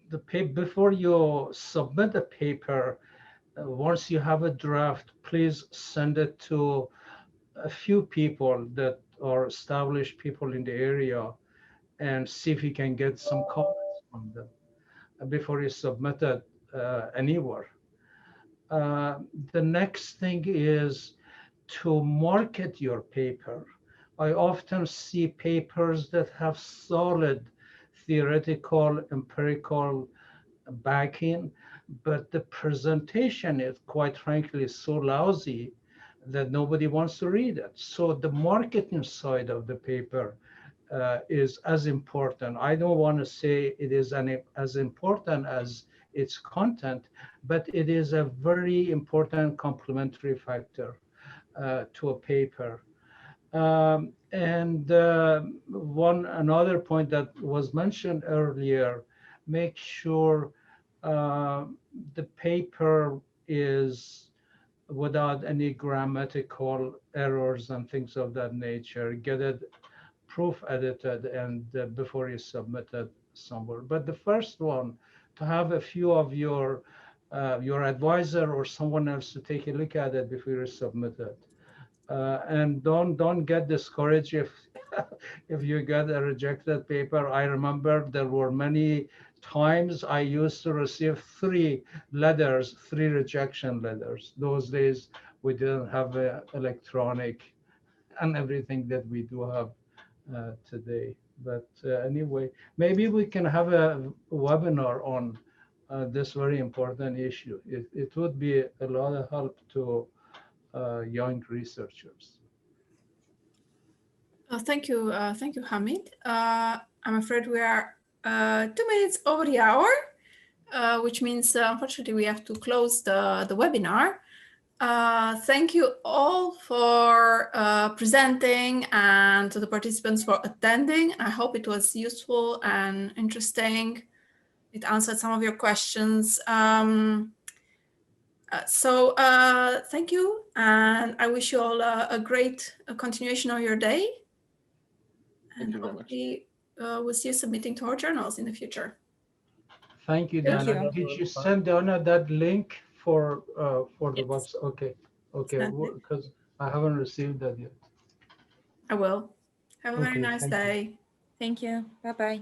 Before you submit a paper, once you have a draft, please send it to a few people that are established people in the area and see if you can get some comments from them before you submit it anywhere. The next thing is to market your paper. I often see papers that have solid theoretical, empirical backing, but the presentation is quite frankly so lousy that nobody wants to read it. So the marketing side of the paper is as important. I don't want to say it is as important as its content, but it is a very important complementary factor to a paper. Another point that was mentioned earlier, make sure the paper is without any grammatical errors and things of that nature. Get it proof edited and before you submit it somewhere. But the first one, to have a few of your advisor or someone else to take a look at it before you submit it. And don't get discouraged if if you get a rejected paper. I remember there were many times I used to receive 3 rejection letters. Those days we didn't have electronic and everything that we do have today. But anyway, maybe we can have a webinar on this very important issue. It would be a lot of help to young researchers. Thank you, Hamid. I'm afraid we are 2 minutes over the hour, which means unfortunately we have to close the webinar. Thank you all for presenting and to the participants for attending. I hope it was useful and interesting. It answered some of your questions. Thank you, and I wish you all a great continuation of your day. Thank you very much. We'll see you submitting to our journals in the future. Thank you, Thank Dana. you. Did you send Dana that link for the website? Okay, because I haven't received that yet. I will. Have a very nice thank you. day. Thank you. Bye-bye.